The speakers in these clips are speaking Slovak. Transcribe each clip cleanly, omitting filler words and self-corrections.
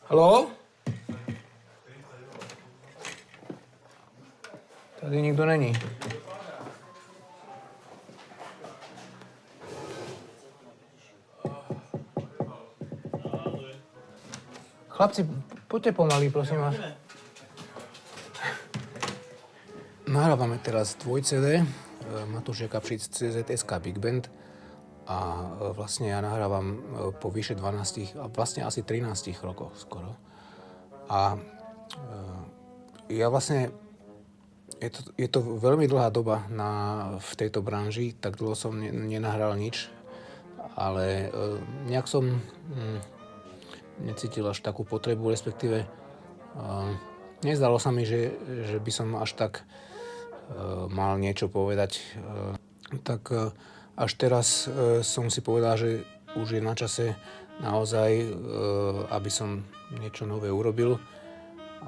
Haló? Tady nikdo není. Chlapci, poďte pomaly, prosím vás. Nahrávame teraz 2 CD Matúš Jakabšic CZSK Big Band a vlastne ja nahrávam po vyše 12, a vlastne asi 13 rokoch skoro. A ja vlastne, je to veľmi dlhá doba v tejto branži, tak dlho som nenahral nič, ale nejak som necítil až takú potrebu, respektíve nezdalo sa mi, že by som až tak mal niečo povedať. Tak až teraz som si povedal, že už je na čase naozaj, aby som niečo nové urobil.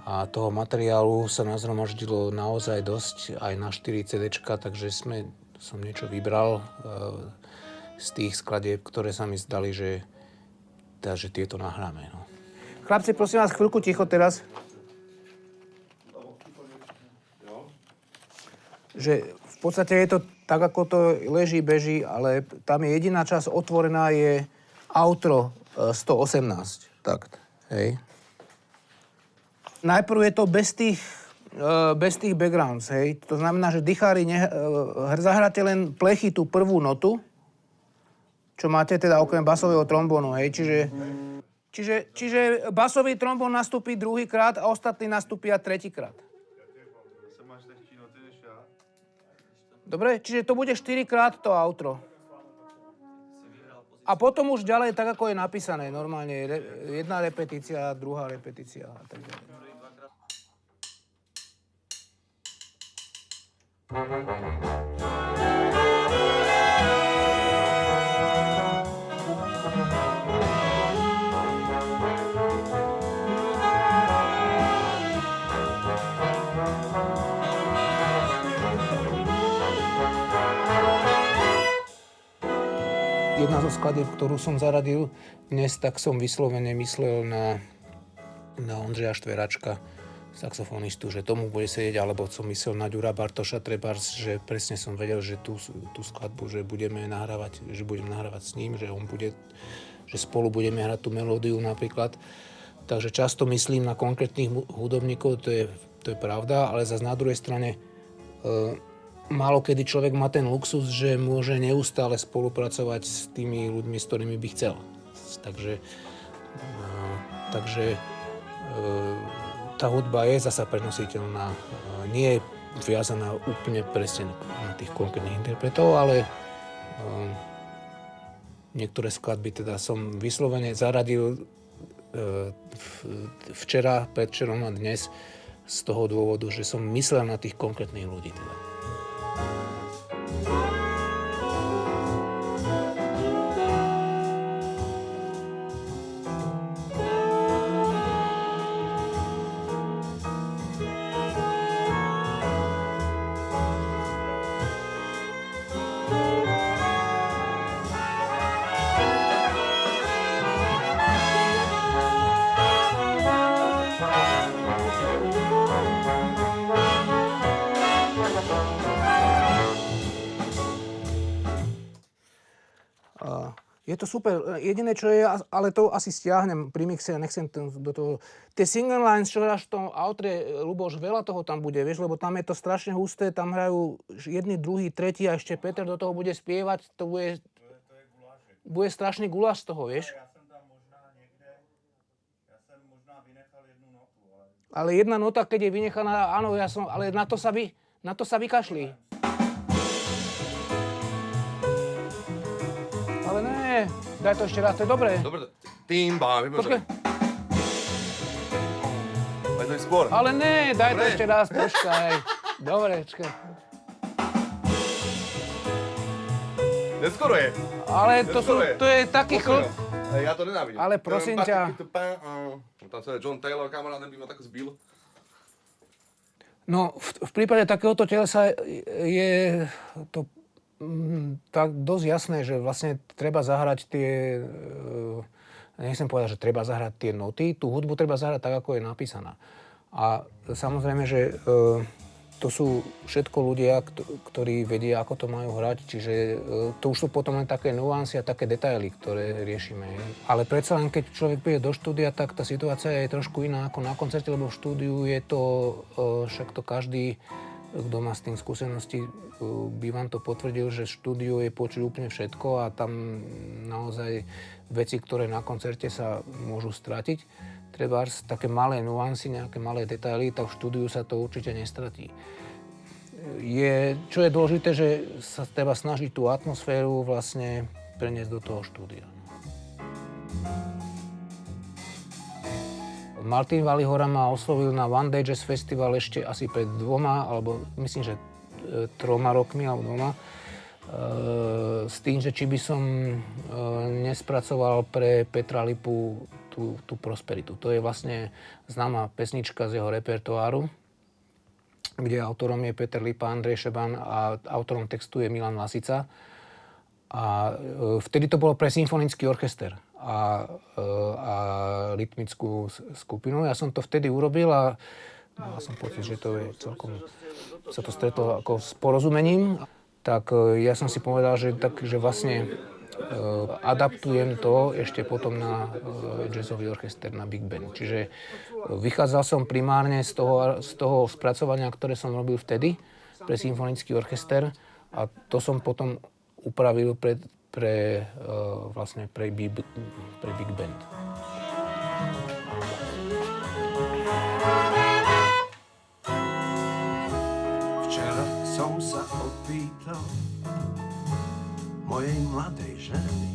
A toho materiálu sa nazhromaždilo naozaj dosť, aj na 4 CDčka, takže som niečo vybral z tých skladieb, ktoré sa mi zdali, že tieto nahráme. No. Chlapci, prosím vás, chvíľku ticho teraz. Že v podstate je to tak, ako to leží, beží, ale tam je jediná časť otvorená, je outro 118. Tak, hej. Najprv je to bez tých backgrounds, hej. To znamená, že dychári zahráte len plechy tú prvú notu, čo máte teda okrem basového trombónu, hej. Čiže basový trombón nastúpi druhýkrát a ostatní nastúpia tretíkrát. Dobre? Čiže to bude 4-krát to outro. A potom už ďalej tak, ako je napísané. Normálne jedna repetícia, druhá repetícia a tak ďalej. Jedna zo skladieb, ktorú som zaradil dnes, tak som vyslovene myslel na Ondřeja Štveračka, saxofonistu, že tomu bude sedieť, alebo som myslel na Ďura Bartoša trebárs, že presne som vedel, že tú skladbu, že budem nahrávať s ním, že spolu budeme hrať tú melódiu napríklad. Takže často myslím na konkrétnych hudobníkov, to je pravda, ale zase na druhej strane málo kedy človek má ten luxus, že môže neustále spolupracovať s tými ľuďmi, s ktorými by chcel. Takže tá hudba je zasa prenositeľná. Nie je viazaná úplne presne na tých konkrétnych interpretov, ale niektoré skladby teda som vyslovene zaradil včera, predvčerom a dnes z toho dôvodu, že som myslel na tých konkrétnych ľudí teda. Je to super. Jediné, čo je, ale to asi stiahnem pri mixe, nechcem do toho. Tie single lines, čo hráš v tom outre, Ľuboš, veľa toho tam bude, vieš, lebo tam je to strašne husté, tam hrajú jedni, druhý, tretí a ešte Peter do toho bude spievať, to bude strašný guláš z toho, vieš. Ja som tam možná vynechal jednu notu. Ale jedna nota, keď je vynechaná, áno, ale na to sa vykašli. Ale ne, daj to ešte raz, to je dobré. Dobre, týmba, Počkaj. Aj to je skôr. Ale ne, daj to ešte raz, počkaj. Dobre, počkaj. Neskoro je. Ale to je taký Ja to nenávidím. Ale prosím ťa. Tam sa je John Taylor, kamarát, ten by ma tak zbil. No, v prípade takéhoto telesa je to tak dosť jasné, že vlastne treba zahrať nechcem povedať, že treba zahrať tie noty, tú hudbu treba zahrať tak, ako je napísaná. A samozrejme, že to sú všetko ľudia, ktorí vedia, ako to majú hrať, čiže to už sú potom len také nuancy a také detaily, ktoré riešime. Ale predsa len, keď človek príde do štúdia, tak tá situácia je trošku iná ako na koncerte, lebo v štúdiu je to, však to každý, kto má s tým skúsenosti, by vám to potvrdil, že v štúdiu je počuť úplne všetko a tam naozaj veci, ktoré na koncerte sa môžu stratiť, trebárs také malé nuancy, nejaké malé detaily, tak v štúdiu sa to určite nestratí. Čo je dôležité, že sa treba snažiť tú atmosféru vlastne preniesť do toho štúdia. Martin Valihora ma oslovil na One Day Jazz Festival ešte asi pred 2, alebo myslím, že 3 rokmi, alebo 2. S tým, že či by som nespracoval pre Petra Lipu tú Prosperitu. To je vlastne známa pesnička z jeho repertoáru, kde autorom je Peter Lipa, Andrej Šeban a autorom textu je Milan Lasica. A vtedy to bolo pre symfonický orchester a rytmickú skupinu. Ja som to vtedy urobil a mal som pocit, že to je celkom, sa to stretlo ako s porozumením. Tak ja som si povedal, že vlastne adaptujem to ešte potom na jazzový orchester, na Big Band. Čiže vychádzal som primárne z toho spracovania, ktoré som robil vtedy pre symfonický orchester a to som potom upravil pre Big Band. Včera som sa opýtal mojej mladej ženy,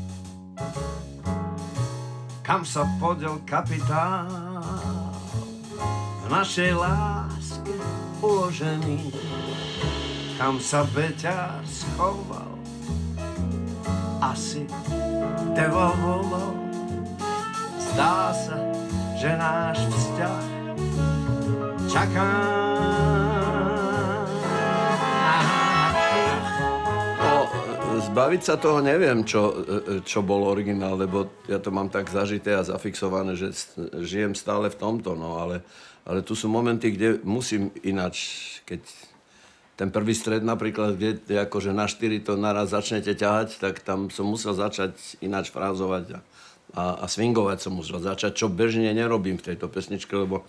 kam sa podiel kapitál v našej láske uložený, kam sa beťar schoval, asi devalvoval. Zdá sa, že náš vzťah čaká. Zbaviť sa toho neviem, čo bol originál, lebo ja to mám tak zažité a zafixované, že žijem stále v tomto, no, ale tu sú momenty, kde musím ináč, keď ten prvý stred napríklad, kde akože na 4 to naraz začnete ťahať, tak tam som musel začať ináč frázovať a swingovať som musel začať, čo bežne nerobím v tejto pesničke, lebo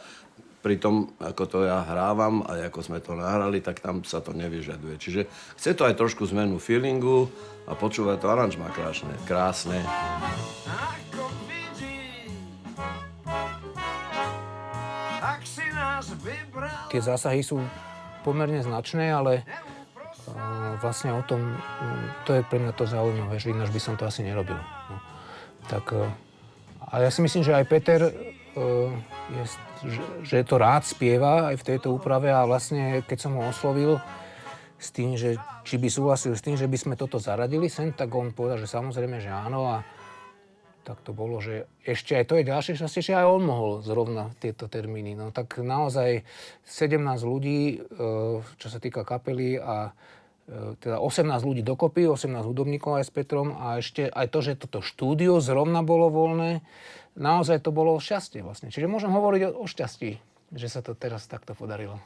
pri tom, ako to ja hrávam a ako sme to nahrali, tak tam sa to nevyžaduje. Čiže chce to aj trošku zmenu feelingu a počúvať to aranžmá krásne. Ako vidí, tak si nás vybral. Tie zásahy sú pomerne značné, ale vlastne o tom, to je pre mňa to zaujímavé, že ináč by som to asi nerobil. No. Tak, a ja si myslím, že aj Peter že to rád spieva aj v tejto úprave a vlastne keď som ho oslovil s tým, že či by súhlasil s tým, že by sme toto zaradili sem, tak on povedal, že samozrejme, že áno a tak to bolo, že ešte aj to je ďalšie šťastie, že aj on mohol zrovna tieto termíny. No tak naozaj 17 ľudí, čo sa týka kapely a teda 18 ľudí dokopy, 18 hudobníkov aj s Petrom a ešte aj to, že toto štúdio zrovna bolo voľné, naozaj to bolo šťastie vlastne. Čiže môžem hovoriť o šťastí, že sa to teraz takto podarilo.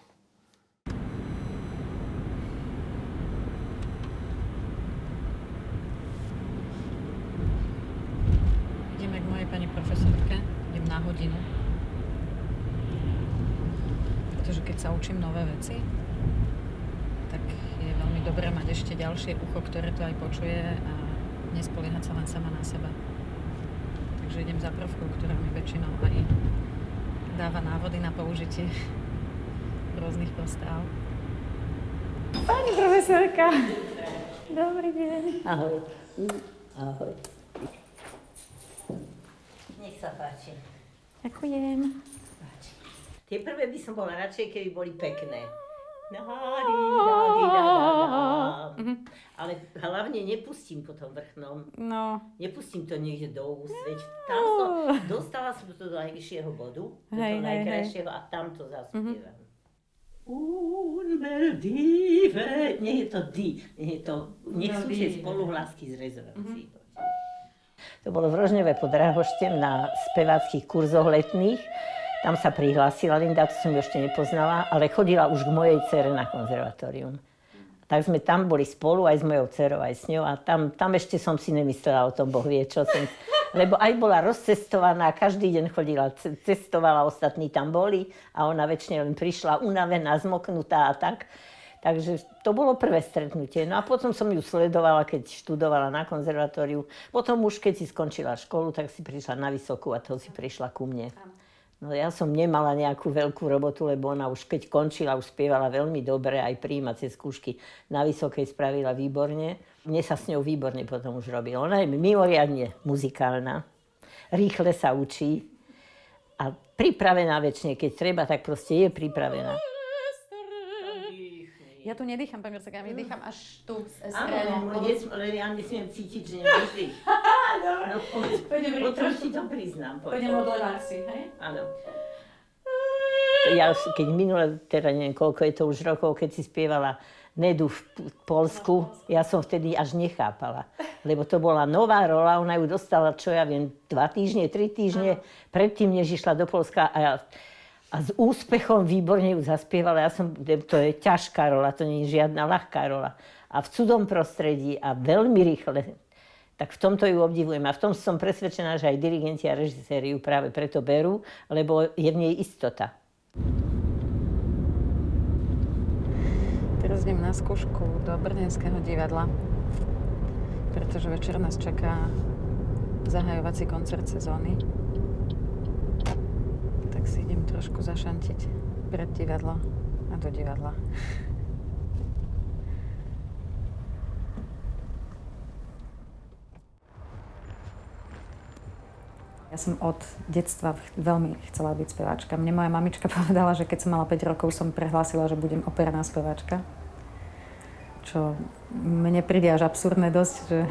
Ideme k mojej pani profesorke, idem na hodinu. Pretože keď sa učím nové veci, tak je veľmi dobré mať ešte ďalšie ucho, ktoré to aj počuje a nespoliehať sa len sama na seba. Takže idem za prvkou, ktorá mi väčšinou aj dáva návody na použitie rôznych postráv. Pani profesorka! Dobrý deň. Ahoj. Ahoj. Nech sa páči. Ďakujem. Páči. Tie prvé by som bola radšej, keby boli pekné. Ale hlavne nepustím po tom vrchnom. No. Nepustím to niekde do úst. Veď tam dostala som to do najvyššieho bodu, do toho najkrajšieho a tam to zaspievam. Nie je to di. Nech sú tie spoluhlásky z rezonancií. To bolo v Rožňove pod Drahoštem na speváckých kurzoch letných. Tam sa prihlásila Linda, to som ju ešte nepoznala, ale chodila už k mojej dcere na konzervatórium. Tak sme tam boli spolu, aj s mojou dcerou, aj s ňou. A tam ešte som si nemyslela o tom, Boh vie čo. Lebo aj bola rozcestovaná, každý deň chodila, cestovala, ostatní tam boli a ona väčšine len prišla unavená, zmoknutá a tak. Takže to bolo prvé stretnutie. No a potom som ju sledovala, keď študovala na konzervatóriu. Potom už, keď si skončila školu, tak si prišla na vysokú a to si prišla ku mne. No ja som nemala nejakú veľkú robotu, lebo ona už keď končila, už spievala veľmi dobre, aj prijímacie skúšky na vysokej spravila výborne. Mne sa s ňou výborne potom už robilo. Ona je mimoriadne muzikálna, rýchle sa učí a pripravená väčšine, keď treba, tak proste je pripravená. Ja tu nedýcham, pán Grcek, ja mi dýcham až tu z Áno, ale ja nesmiem cítiť, že nemáš dých. No, potom ti to priznám. Pôjdem od Levársy, hej? Áno. Ja keď minule, teda neviem koľko je to už rokov, keď si spievala Nedu v Poľsku, ja som vtedy až nechápala. Lebo to bola nová rola, ona ju dostala, čo ja viem, 2 týždne, 3 týždne predtým, než išla do Poľska a s úspechom výborne ju zaspievala. To je ťažká rola, to nie je žiadna ľahká rola. A v cudzom prostredí a veľmi rýchle. Tak v tomto ju obdivujem. A v tom som presvedčená, že aj dirigenti a režiséri ju práve preto berú, lebo je v nej istota. Teraz idem na skúšku do Brnenského divadla, pretože večer nás čaká zahajovací koncert sezóny. Tak si idem trošku zašantiť pred divadlo a do divadla. Ja som od detstva veľmi chcela byť speváčka. Mne moja mamička povedala, že keď som mala 5 rokov, som prehlásila, že budem operná speváčka. Čo mne príde až absurdné dosť,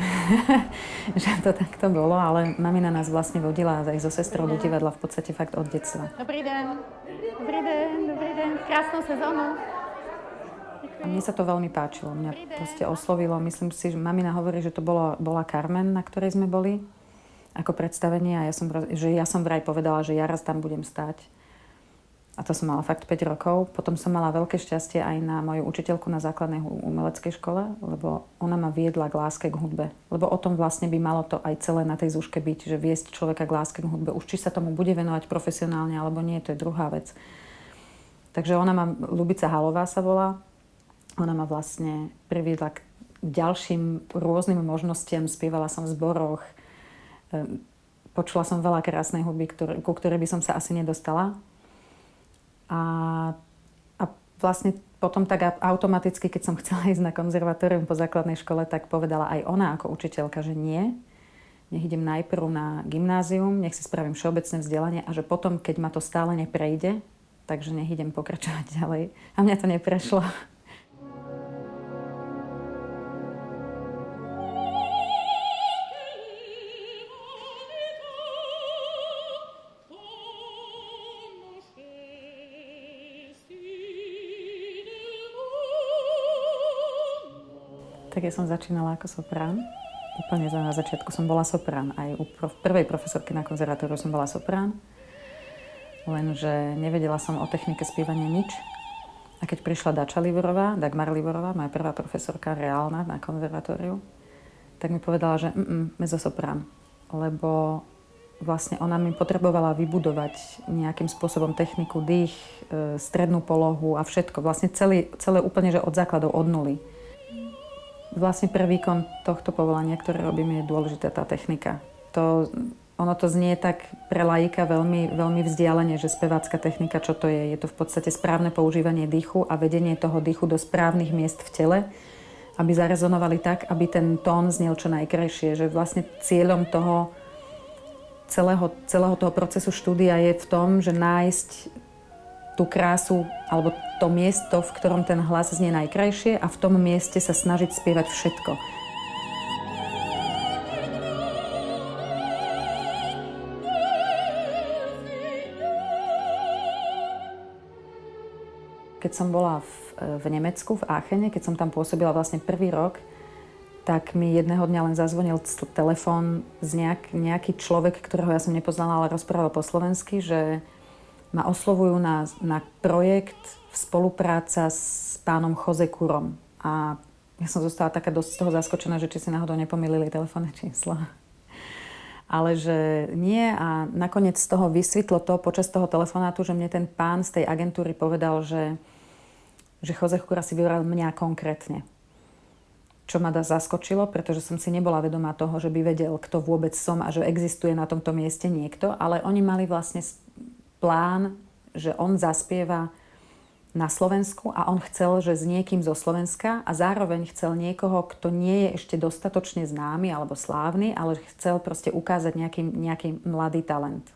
že to takto bolo, ale mamina nás vlastne vodila aj so sestrou do divadla v podstate fakt od detstva. Dobrý deň. Dobrý deň, dobrý deň. Krásnu sezónu. A mne sa to veľmi páčilo. Mňa proste oslovilo. Myslím si, že mamina hovorí, že to bola Carmen, na ktorej sme boli ako predstavenie a ja som vraj povedala, že ja raz tam budem stáť. A to som mala fakt 5 rokov. Potom som mala veľké šťastie aj na moju učiteľku na základnej umeleckej škole, lebo ona ma viedla k láske k hudbe. Lebo o tom vlastne by malo to aj celé na tej zúške byť, že viesť človeka k láske k hudbe. Už či sa tomu bude venovať profesionálne, alebo nie, to je druhá vec. Takže Ľubica Halová sa volá. Ona ma vlastne priviedla k ďalším rôznym možnostiam. Spievala som v zboroch. Počula som veľa krásnej hudby, ku ktorej by som sa asi nedostala. A vlastne potom tak automaticky, keď som chcela ísť na konzervatórium po základnej škole, tak povedala aj ona ako učiteľka, že nie. Nech idem najprv na gymnázium, nech si spravím všeobecné vzdelanie a že potom, keď ma to stále neprejde, takže nech idem pokračovať ďalej. A mňa to neprešlo. Tak ja som začínala ako soprán. Úplne na začiatku som bola soprán. Aj u prvej profesorky na konzervatóriu som bola soprán. Lenže nevedela som o technike spievania nič. A keď prišla Dagmar Livorová, moja prvá profesorka reálna na konzervatóriu, tak mi povedala, že mezzosoprán. Lebo vlastne ona mi potrebovala vybudovať nejakým spôsobom techniku, dých, strednú polohu a všetko. Vlastne celé úplne, že od základov, od nuly. Vlastne pre výkon tohto povolania, ktoré robím, je dôležitá tá technika. Ono to znie tak pre laika veľmi, veľmi vzdialene, že spevácka technika, čo to je? Je to v podstate správne používanie dýchu a vedenie toho dýchu do správnych miest v tele, aby zarezonovali tak, aby ten tón znel čo najkrajšie. Že vlastne cieľom toho celého toho procesu štúdia je v tom, že nájsť tú krásu alebo to miesto, v ktorom ten hlas znie najkrajšie a v tom mieste sa snažiť spievať všetko. Keď som bola v Nemecku, v Aachene, keď som tam pôsobila vlastne prvý rok, tak mi jedného dňa len zazvonil telefón z nejaký človek, ktorého ja som nepoznala, ale rozprával po slovensky, že ma oslovujú na projekt v spolupráca s pánom Jose Curom. A ja som zostala taká dosť z toho zaskočená, že či si náhodou nepomýlili telefónne čísla. Ale že nie a nakoniec z toho vysvetlo to počas toho telefonátu, že mne ten pán z tej agentúry povedal, že Jose Cura si vybral mňa konkrétne. Čo ma zaskočilo, pretože som si nebola vedomá toho, že by vedel, kto vôbec som a že existuje na tomto mieste niekto, ale oni mali vlastne plán, že on zaspieva na Slovensku a on chcel, že s niekým zo Slovenska a zároveň chcel niekoho, kto nie je ešte dostatočne známy alebo slávny, ale chcel proste ukázať nejaký mladý talent.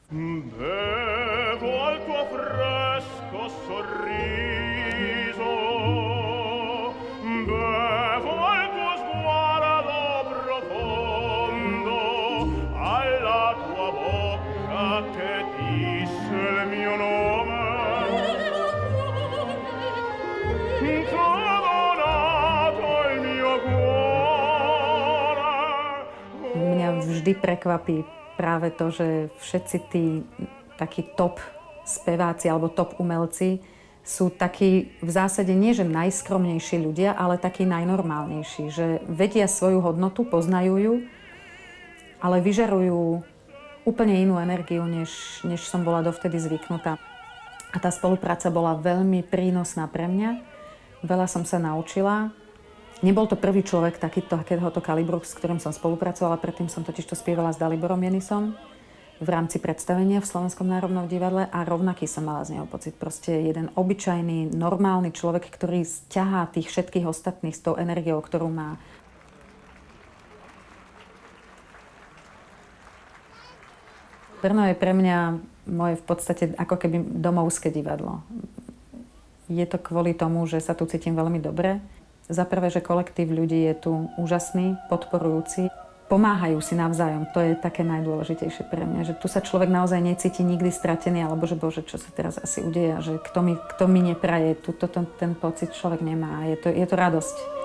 Vždy prekvapí práve to, že všetci tí takí top speváci alebo top umelci sú takí v zásade nie, že najskromnejší ľudia, ale takí najnormálnejší. Že vedia svoju hodnotu, poznajú ju, ale vyžarujú úplne inú energiu, než som bola dovtedy zvyknutá. A tá spolupráca bola veľmi prínosná pre mňa. Veľa som sa naučila. Nebol to prvý človek takéhoto kalibru, s ktorým som spolupracovala. Predtým som totiž to spievala s Daliborom Jenisom v rámci predstavenia v Slovenskom národnom divadle a rovnaký som mala z neho pocit. Proste jeden obyčajný, normálny človek, ktorý ťahá tých všetkých ostatných s tou energiou, ktorú má. Brno je pre mňa moje v podstate ako keby domovské divadlo. Je to kvôli tomu, že sa tu cítim veľmi dobre. Za prvé, že kolektív ľudí je tu úžasný, podporujúci. Pomáhajú si navzájom, to je také najdôležitejšie pre mňa. Že tu sa človek naozaj necíti nikdy stratený, alebo že bože, čo sa teraz asi udeje, že kto mi nepraje, ten pocit človek nemá. Je to radosť.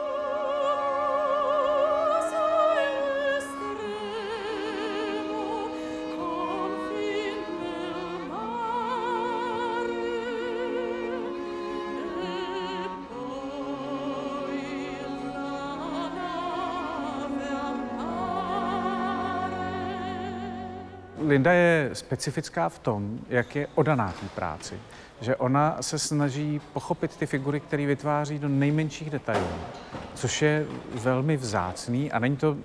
Linda je specifická v tom, jak je oddaná té práci. Že ona se snaží pochopit ty figury, které vytváří do nejmenších detailů, což je velmi vzácný a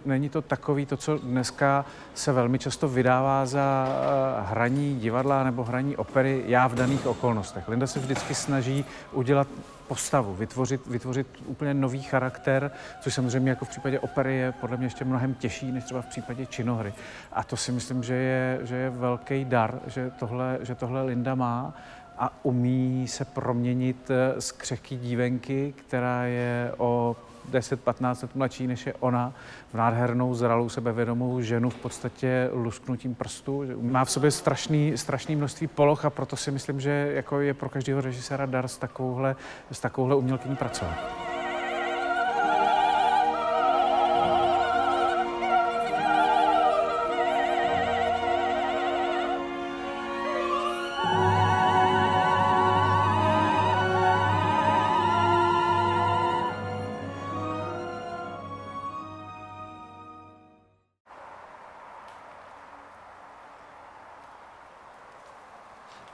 není to takový to, co dneska se velmi často vydává za hraní divadla nebo hraní opery já v daných okolnostech. Linda se vždycky snaží udělat postavu, vytvořit úplně nový charakter, což samozřejmě jako v případě opery je podle mě ještě mnohem těžší, než třeba v případě činohry. A to si myslím, že je velký dar, že tohle Linda má a umí se proměnit z křehký dívenky, která je o 10-15 let mladší než je ona, v nádhernou, zralou, sebevědomou ženu v podstatě lusknutím prstu. Má v sobě strašný množství poloh a proto si myslím, že jako je pro každého režiséra dar s takovouhle umělkyní pracovat.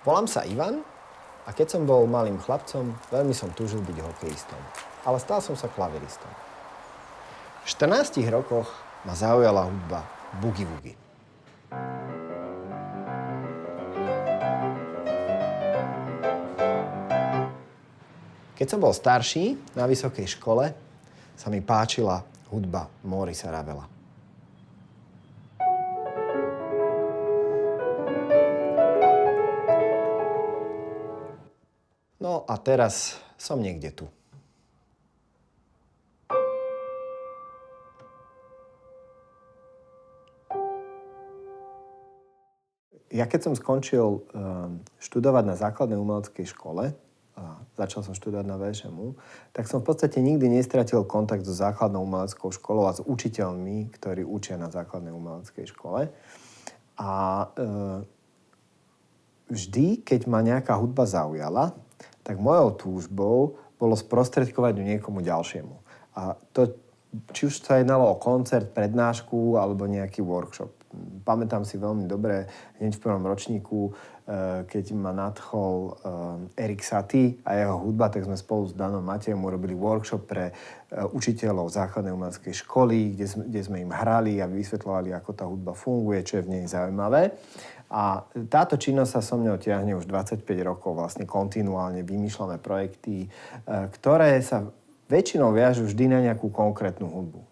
Volám sa Ivan a keď som bol malým chlapcom, veľmi som túžil byť hokejistom. Ale stal som sa klaviristom. V 14 rokoch ma zaujala hudba boogie-woogie. Keď som bol starší, na vysokej škole, sa mi páčila hudba Maurice Ravela. No a teraz som niekde tu. Ja keď som skončil študovať na základnej umeleckej škole, začal som študovať na VŠMU, tak som v podstate nikdy nestratil kontakt so základnou umeleckou školou a s učiteľmi, ktorí učia na základnej umeleckej škole. A vždy, keď ma nejaká hudba zaujala, tak mojou túžbou bolo sprostredkovať ju niekomu ďalšiemu. A to, či už sa jednalo o koncert, prednášku alebo nejaký workshop. Pamätám si veľmi dobre, hneď v prvom ročníku, keď ma nadchol Erik Satie a jeho hudba, tak sme spolu s Danom Matejom urobili workshop pre učiteľov základnej umeleckej školy, kde sme im hrali a vysvetľovali, ako tá hudba funguje, čo je v nej zaujímavé. A táto činnosť sa so mnou ťahne už 25 rokov, vlastne kontinuálne vymýšľame projekty, ktoré sa väčšinou viažú vždy na nejakú konkrétnu hudbu.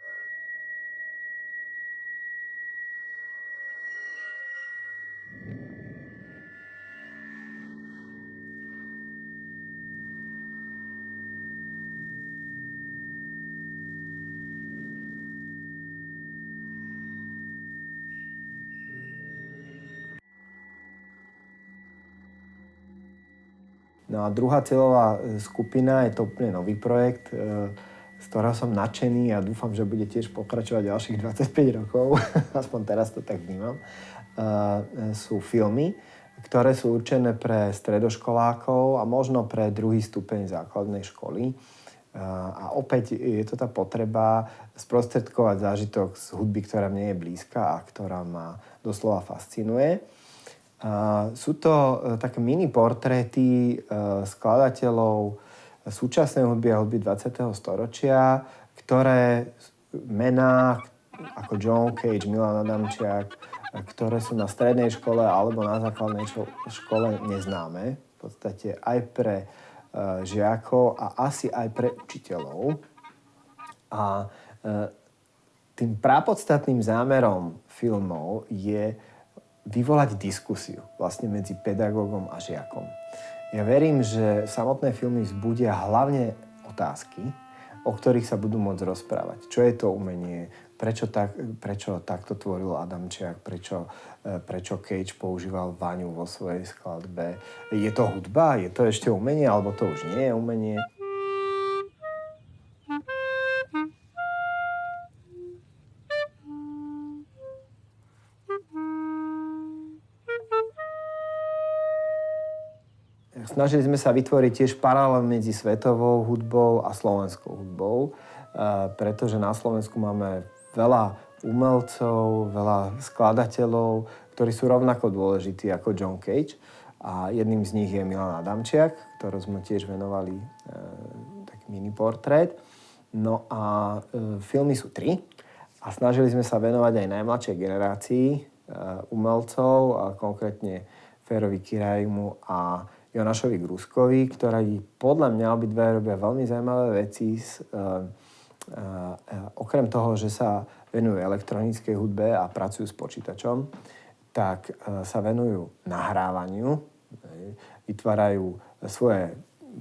No a druhá cieľová skupina je to úplne nový projekt, z ktorého som nadšený a dúfam, že bude tiež pokračovať ďalších 25 rokov, aspoň teraz to tak vnímam. Sú filmy, ktoré sú určené pre stredoškolákov a možno pre druhý stupeň základnej školy. A opäť je to tá potreba sprostredkovať zážitok z hudby, ktorá mne je blízka a ktorá ma doslova fascinuje. Sú to také mini portréty skladateľov súčasnej hudby a hudby 20. storočia, ktoré mená ako John Cage, Milan Adamčiak, ktoré sú na strednej škole alebo na základnej škole neznáme. V podstate aj pre žiakov a asi aj pre učiteľov. A tým prapodstatným zámerom filmov je vyvolať diskusiu vlastne medzi pedagógom a žiakom. Ja verím, že samotné filmy vzbudia hlavne otázky, o ktorých sa budú môcť rozprávať. Čo je to umenie? Prečo takto tvoril Adamčiak? Prečo Cage používal vaňu vo svojej skladbe? Je to hudba? Je to ešte umenie? Alebo to už nie je umenie? Snažili sme sa vytvoriť tiež paralel medzi svetovou hudbou a slovenskou hudbou, pretože na Slovensku máme veľa umelcov, veľa skladateľov, ktorí sú rovnako dôležití ako John Cage. A jedným z nich je Milan Adamčiak, ktorý sme tiež venovali taký mini portrét. No a filmy sú 3 a snažili sme sa venovať aj najmladšej generácii umelcov, a konkrétne Férovi Kirajmu a Jonášovi Gruskovi, ktorí podľa mňa obidve robia veľmi zaujímavé veci. Okrem toho, že sa venujú elektronickej hudbe a pracujú s počítačom, tak sa venujú nahrávaniu, vytvárajú svoje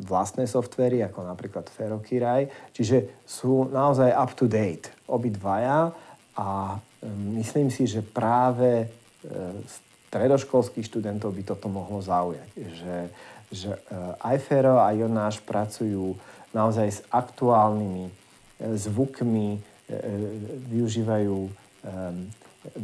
vlastné softvery, ako napríklad Féro Kiraj, čiže sú naozaj up to date obidvaja a myslím si, že práve stredoškolských študentov by toto mohlo zaujať. Že aj Féro a Jonáš pracujú naozaj s aktuálnymi zvukmi, využívajú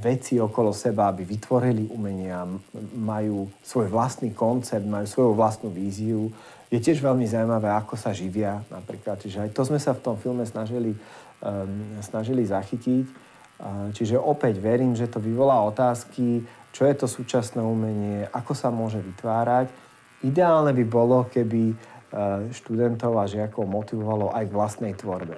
veci okolo seba, aby vytvorili umenia, majú svoj vlastný koncept, majú svoju vlastnú víziu. Je tiež veľmi zaujímavé, ako sa živia napríklad. Čiže aj to sme sa v tom filme snažili zachytiť. Čiže opäť verím, že to vyvolá otázky, čo je to súčasné umenie, ako sa môže vytvárať. Ideálne by bolo, keby študentov a žiakov motivovalo aj k vlastnej tvorbe.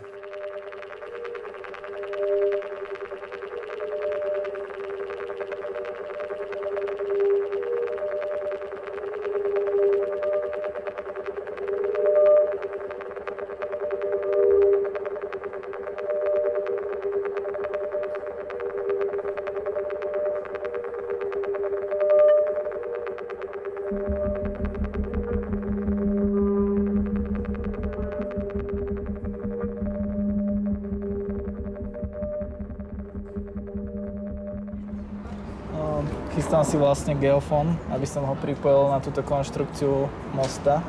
Chystám si vlastne geofón, aby som ho pripojil na túto konštrukciu mosta.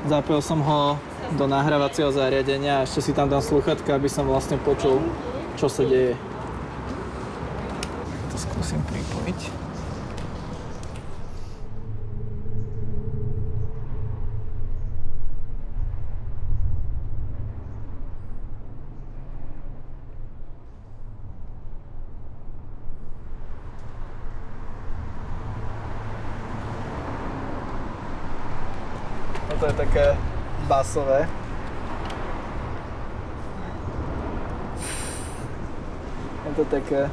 Zapojil som ho do nahrávacieho zariadenia a ešte si tam dám slúchatka, aby som vlastne počul, čo sa deje. To skúsim pripojiť. To je také basové. Je to také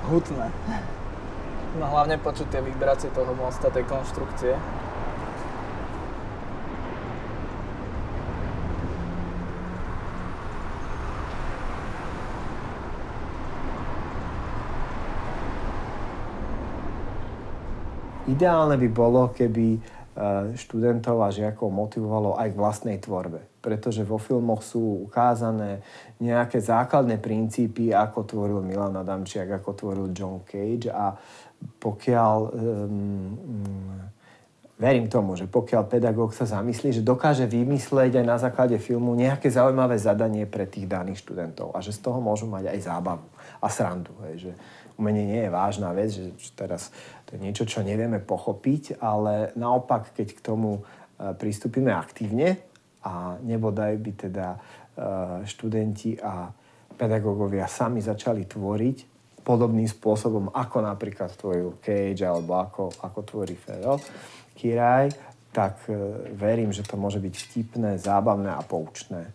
hutné. No hlavne počuť tie vibrácie toho mosta, tej konštrukcie. Ideálne by bolo, keby študentov a žiakov motivovalo aj k vlastnej tvorbe. Pretože vo filmoch sú ukázané nejaké základné princípy, ako tvoril Milan Adamčiak, ako tvoril John Cage. A pokiaľ verím tomu, že pokiaľ pedagóg sa zamyslí, že dokáže vymyslieť aj na základe filmu nejaké zaujímavé zadanie pre tých daných študentov a že z toho môžu mať aj zábavu a srandu. Že umenie nie je vážna vec, že teraz to je niečo, čo nevieme pochopiť, ale naopak, keď k tomu pristúpime aktívne a nebodaj by teda študenti a pedagógovia sami začali tvoriť podobným spôsobom, ako napríklad tvoril Cage alebo ako tvorí Ferel Kiraj, tak verím, že to môže byť vtipné, zábavné a poučné.